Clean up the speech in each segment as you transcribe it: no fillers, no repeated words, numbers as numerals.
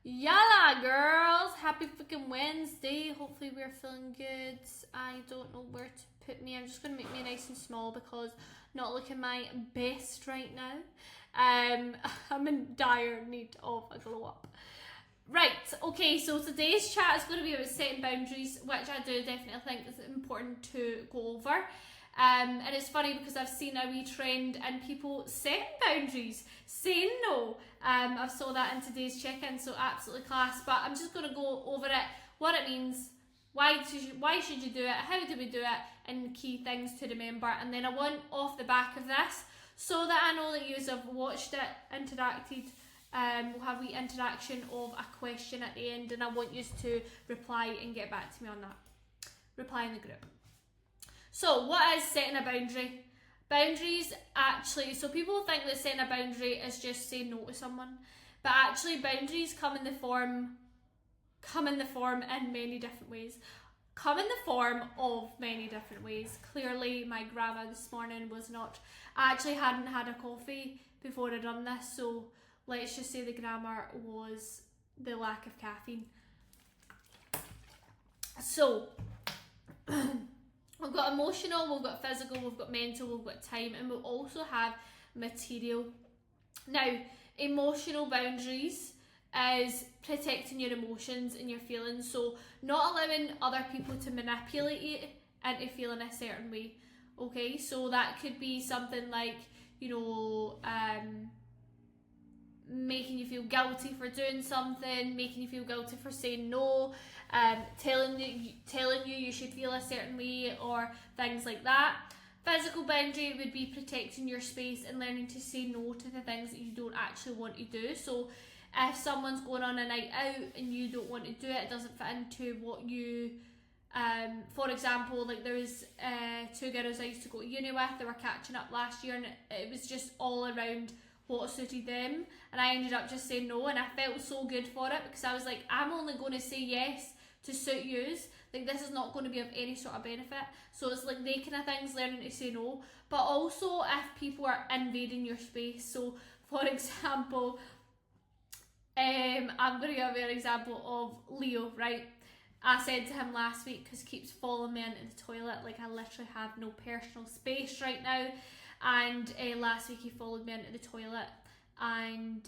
Yalla girls! Happy freaking Wednesday. Hopefully we're feeling good. I don't know where to put me. I'm just going to make me nice and small because not looking my best right now. I'm in dire need of a glow up. Right, okay, so today's chat is going to be about setting boundaries, which I do definitely think is important to go over. And it's funny because I've seen a wee trend in people setting boundaries, saying no. I saw that in today's check-in, so absolutely class. But I'm just going to go over it, what it means, why should you do it, how do we do it, and key things to remember. And then I want off the back of this, so that I know that you have watched it, interacted. We'll have a wee interaction of a question at the end, and I want you to reply and get back to me on that. Reply in the group. So, what is setting a boundary? Boundaries actually, so people think that setting a boundary is just saying no to someone, but actually boundaries come in the form in many different ways. Clearly, my grandma this morning I actually hadn't had a coffee before I done this, so let's just say the grammar was the lack of caffeine. So, we've got emotional, we've got physical, we've got mental, we've got time, and we'll also have material. Now, emotional boundaries is protecting your emotions and your feelings, so not allowing other people to manipulate you into feeling a certain way. Okay, so that could be something like, making you feel guilty for doing something, making you feel guilty for saying no, telling you should feel a certain way, or things like that. Physical boundary would be protecting your space and learning to say no to the things that you don't actually want to do. So if someone's going on a night out and you don't want to do it, it doesn't fit into what you for example, like there was two girls I used to go to uni with, they were catching up last year, and it was just all around what suited them, and I ended up just saying no, and I felt so good for it because I was like, I'm only going to say yes to suit yous, like this is not going to be of any sort of benefit. So it's like they kind of things, learning to say no. But also if people are invading your space, so for example, I'm going to give you an example of Leo, right? I said to him last week, because he keeps following me into the toilet, like I literally have no personal space right now. And last week he followed me into the toilet, and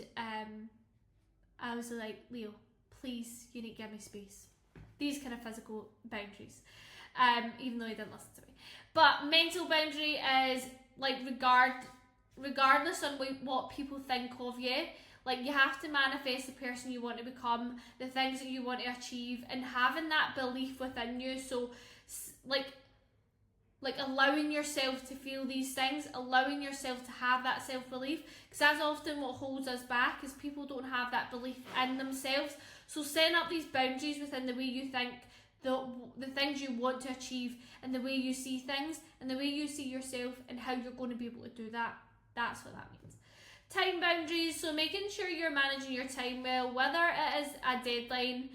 I was like, Leo, please, you need to give me space. These kind of physical boundaries, even though he didn't listen to me. But mental boundary is like regardless on what people think of you, like you have to manifest the person you want to become, the things that you want to achieve, and having that belief within you. So like allowing yourself to feel these things, allowing yourself to have that self-belief, because that's often what holds us back, is people don't have that belief in themselves. So setting up these boundaries within the way you think, the things you want to achieve, and the way you see things, and the way you see yourself, and how you're going to be able to do that. That's what that means. Time boundaries, so making sure you're managing your time well, whether it is a deadline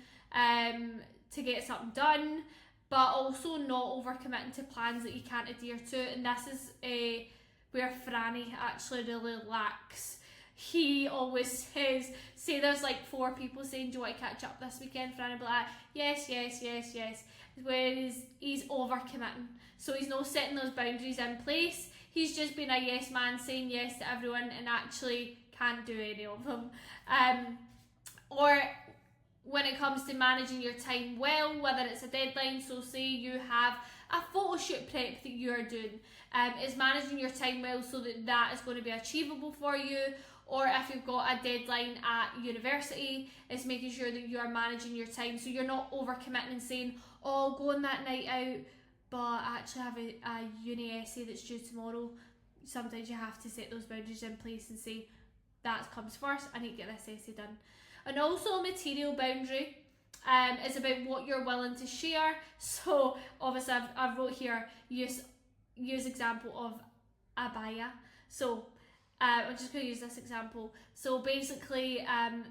to get something done, but also not overcommitting to plans that you can't adhere to. And this is where Franny actually really lacks. He always says, say there's like 4 people saying, do you want to catch up this weekend? Franny will be like, yes. Whereas he's overcommitting. So he's not setting those boundaries in place. He's just been a yes man, saying yes to everyone, and actually can't do any of them. Or when it comes to managing your time well, whether it's a deadline, so say you have a photo shoot prep that you're doing, is managing your time well so that is going to be achievable for you. Or if you've got a deadline at university, it's making sure that you are managing your time so you're not overcommitting and saying, oh, I'll go on that night out, but I actually have a uni essay that's due tomorrow. Sometimes you have to set those boundaries in place and say, that comes first, I need to get this essay done. And also a material boundary is about what you're willing to share. So obviously I've wrote here, use example of abaya. So I'm just going to use this example. So basically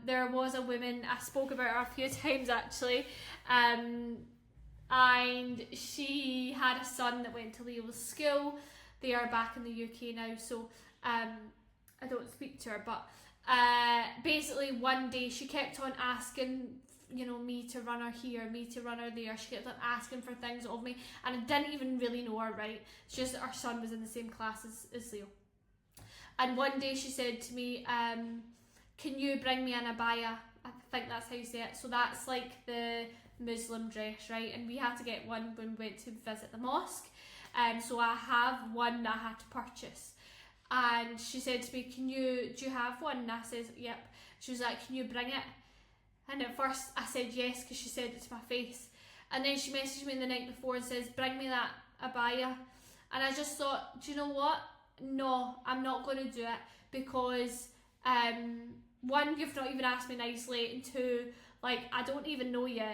there was a woman, I spoke about her a few times actually, and she had a son that went to Leo's school. They are back in the UK now, so I don't speak to her, but basically one day she kept on asking, you know, me to run her here, me to run her there. She kept on asking for things of me, and I didn't even really know her, right? It's just our son was in the same class as Leo. And one day she said to me, can you bring me an abaya? I think that's how you say it. So that's like the Muslim dress, right? And we had to get one when we went to visit the mosque. So I have one that I had to purchase. And she said to me, do you have one? And I said, yep. She was like, can you bring it? And at first I said yes, because she said it to my face. And then she messaged me the night before and says, bring me that abaya. And I just thought, do you know what? No, I'm not going to do it, because one, you've not even asked me nicely, and two, like, I don't even know you,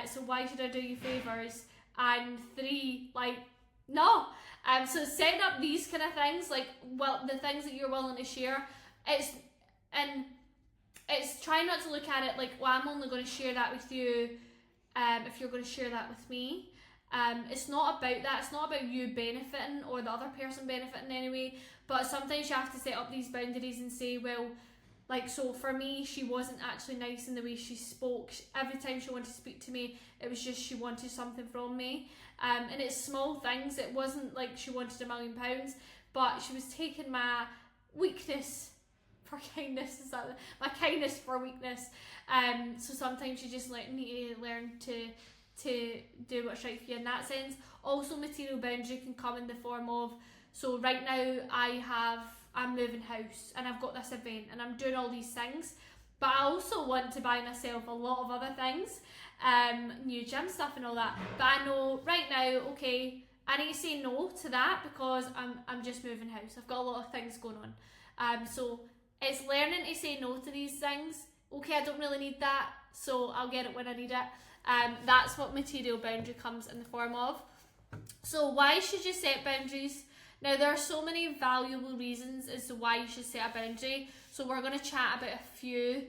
so why should I do you favours? And three, like, no. So setting up these kind of things, like, well, the things that you're willing to share, it's trying not to look at it like, well, I'm only going to share that with you if you're going to share that with me. It's not about that. It's not about you benefiting or the other person benefiting anyway, but sometimes you have to set up these boundaries and say, well, like, so for me, she wasn't actually nice in the way she spoke. Every time she wanted to speak to me, it was just she wanted something from me. And it's small things. It wasn't like she wanted £1 million, but she was taking my weakness for kindness. Is that my kindness for weakness? So sometimes you just need to learn to do what's right for you in that sense. Also, material boundary can come in the form of, so right now I'm moving house and I've got this event and I'm doing all these things, but I also want to buy myself a lot of other things, new gym stuff and all that, but I know right now, okay, I need to say no to that because I'm just moving house. I've got a lot of things going on, so it's learning to say no to these things. Okay, I don't really need that, so I'll get it when I need it. That's what material boundary comes in the form of. So why should you set boundaries? Now, there are so many valuable reasons as to why you should set a boundary, so we're going to chat about a few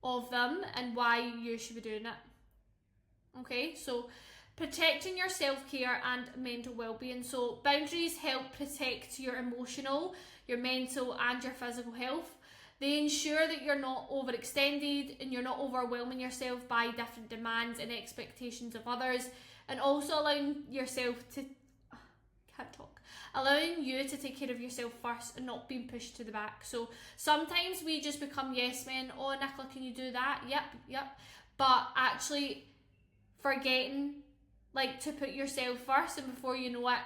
of them and why you should be doing it. Okay, so protecting your self-care and mental well-being. So boundaries help protect your emotional, your mental and your physical health. They ensure that you're not overextended and you're not overwhelming yourself by different demands and expectations of others, and also allowing yourself to allowing you to take care of yourself first and not being pushed to the back. So sometimes we just become yes men. Oh, Nicola, can you do that? Yep. But actually forgetting like to put yourself first, and before you know it,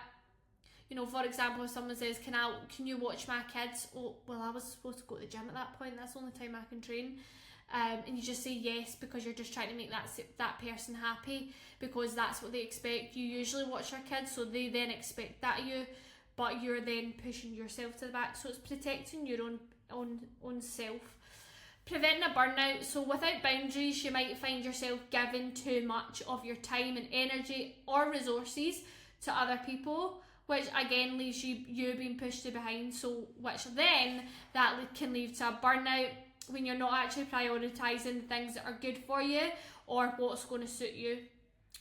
you know, for example, if someone says, can you watch my kids? Oh, well, I was supposed to go to the gym at that point. That's the only time I can train. And you just say yes because you're just trying to make that person happy, because that's what they expect. You usually watch your kids, so they then expect that of you, but you're then pushing yourself to the back. So it's protecting your own self. Preventing a burnout. So without boundaries, you might find yourself giving too much of your time and energy or resources to other people, which again leaves you being pushed to behind. So which then that can lead to a burnout when you're not actually prioritising things that are good for you or what's going to suit you.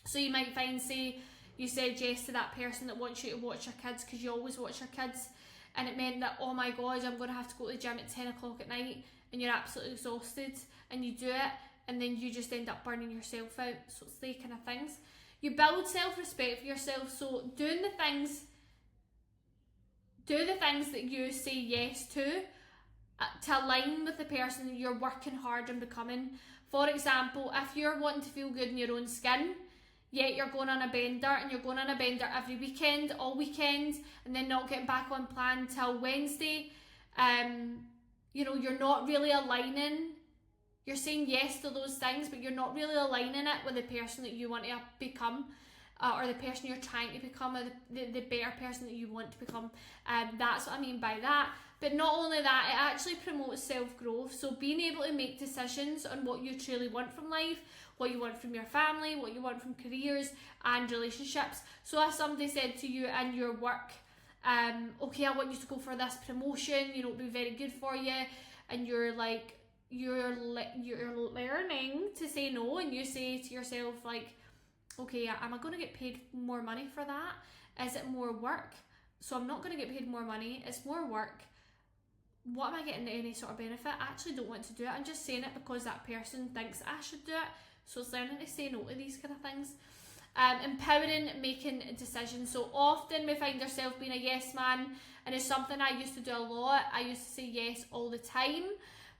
So you might find, say, you said yes to that person that wants you to watch your kids because you always watch your kids, and it meant that, oh my god, I'm going to have to go to the gym at 10 o'clock at night, and you're absolutely exhausted, and you do it, and then you just end up burning yourself out. So it's the kind of things. You build self-respect for yourself, so do the things that you say yes to align with the person that you're working hard on becoming. For example, if you're wanting to feel good in your own skin, yet you're going on a bender, and you're going on a bender every weekend, all weekend, and then not getting back on plan till Wednesday, you know, you're not really aligning. You're saying yes to those things, but you're not really aligning it with the person that you want to become, or the person you're trying to become, or the better person that you want to become. That's what I mean by that. But not only that, it actually promotes self-growth. So being able to make decisions on what you truly want from life, what you want from your family, what you want from careers and relationships. So if somebody said to you in your work, okay, I want you to go for this promotion, you know, it'll be very good for you, and you're like, you're learning to say no, and you say to yourself like, okay, am I going to get paid more money for that? Is it more work? So I'm not going to get paid more money, it's more work. what am I getting any sort of benefit? I actually don't want to do it. I'm just saying it because that person thinks I should do it. So it's learning to say no to these kind of things. Empowering making decisions. So often we find ourselves being a yes man, and it's something I used to do a lot. I used to say yes all the time,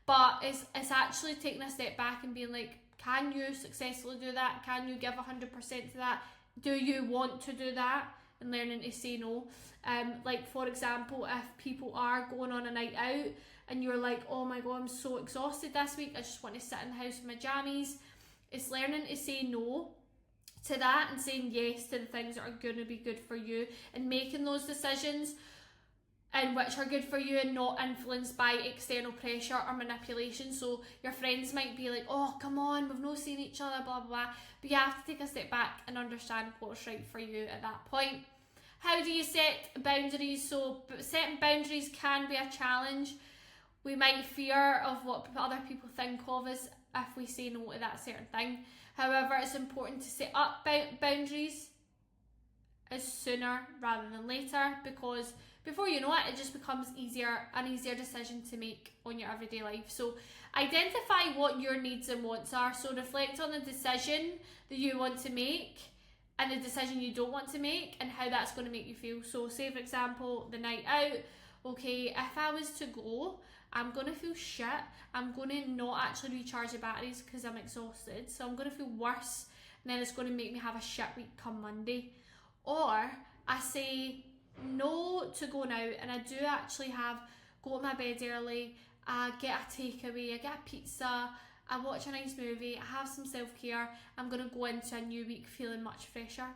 but it's actually taking a step back and being like, can you successfully do that? Can you give 100% to that? Do you want to do that? And learning to say no. Like for example, if people are going on a night out and you're like, oh my god, I'm so exhausted this week, I just want to sit in the house with my jammies. It's learning to say no to that and saying yes to the things that are going to be good for you, and making those decisions and which are good for you and not influenced by external pressure or manipulation. So your friends might be like, oh come on, we've not seen each other, blah blah blah, but you have to take a step back and understand what's right for you at that point. How do you set boundaries? So setting boundaries can be a challenge. We might fear of what other people think of us if we say no to that certain thing. However, it's important to set up boundaries as sooner rather than later, because before you know it, it just becomes an easier decision to make on your everyday life. So identify what your needs and wants are. So reflect on the decision that you want to make and the decision you don't want to make, and how that's going to make you feel. So say for example, the night out, okay, if I was to go, I'm going to feel shit, I'm going to not actually recharge the batteries because I'm exhausted, so I'm going to feel worse, and then it's going to make me have a shit week come Monday. Or I say no to going out, and I do actually go to my bed early, I get a takeaway, I get a pizza, I watch a nice movie, I have some self-care, I'm going to go into a new week feeling much fresher.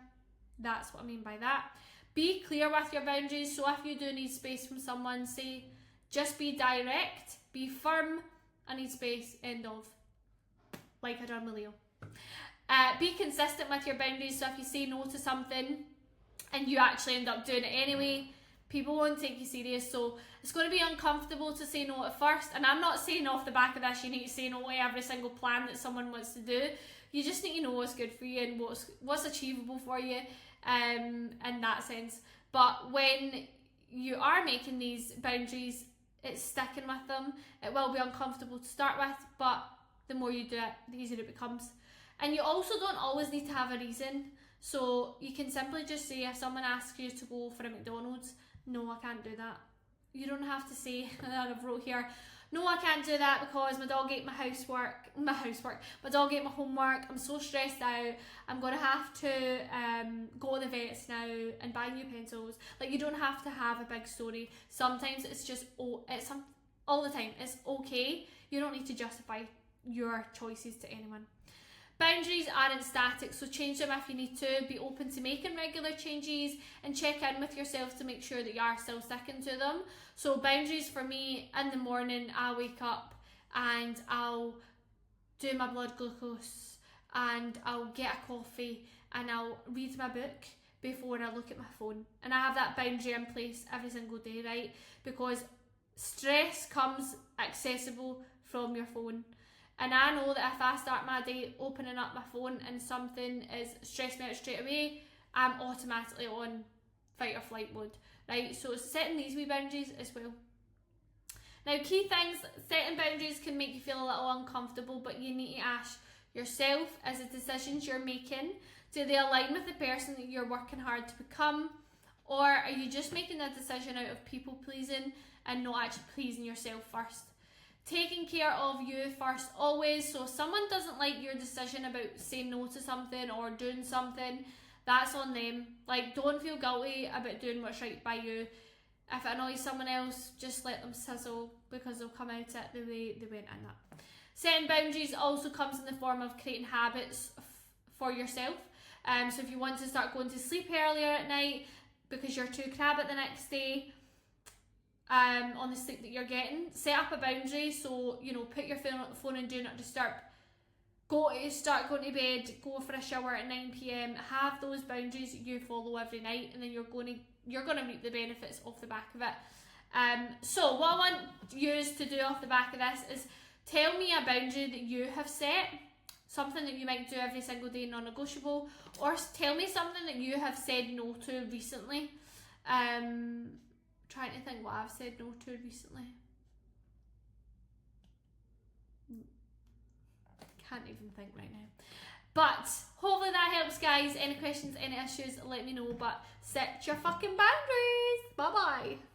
That's what I mean by that. Be clear with your boundaries. So if you do need space from someone, say, just be direct, be firm, I need space, end of. Like I done with Leo. Be consistent with your boundaries. So if you say no to something and you actually end up doing it anyway, people won't take you serious. So it's going to be uncomfortable to say no at first. And I'm not saying off the back of this you need to say no to every single plan that someone wants to do. You just need to know what's good for you and what's achievable for you in that sense. But when you are making these boundaries, it's sticking with them. It will be uncomfortable to start with, but the more you do it, the easier it becomes. And you also don't always need to have a reason. So you can simply just say, if someone asks you to go for a McDonald's, no, I can't do that. You don't have to say, and I've wrote here, no, I can't do that because my dog ate my dog ate my homework, I'm so stressed out, I'm going to have to go to the vets now and buy new pencils. Like, you don't have to have a big story. Sometimes it's just, all the time, it's okay. You don't need to justify your choices to anyone. Boundaries aren't static, so change them if you need to. Be open to making regular changes and check in with yourself to make sure that you are still sticking to them. So boundaries for me, in the morning I wake up and I'll do my blood glucose and I'll get a coffee and I'll read my book before I look at my phone. And I have that boundary in place every single day, right? Because stress comes accessible from your phone. And I know that if I start my day opening up my phone and something is stressing me out straight away, I'm automatically on fight or flight mode, right? So setting these wee boundaries as well. Now, key things, setting boundaries can make you feel a little uncomfortable, but you need to ask yourself, as the decisions you're making, do they align with the person that you're working hard to become? Or are you just making a decision out of people pleasing and not actually pleasing yourself first? Taking care of you first always. So if someone doesn't like your decision about saying no to something or doing something, that's on them. Like, don't feel guilty about doing what's right by you. If it annoys someone else, just let them sizzle, because they'll come out it the way they went in that. Setting boundaries also comes in the form of creating habits for yourself. So if you want to start going to sleep earlier at night because you're too crabby the next day, on the sleep that you're getting, set up a boundary. So, put your phone in do not disturb, start going to bed, go for a shower at 9 p.m, have those boundaries that you follow every night, and then you're going to reap the benefits off the back of it. So what I want you to do off the back of this is tell me a boundary that you have set, something that you might do every single day, non-negotiable, or tell me something that you have said no to recently. Trying to think what I've said no to recently. can't even think right now. But hopefully that helps, guys. Any questions, any issues, let me know. But set your fucking boundaries. Bye bye.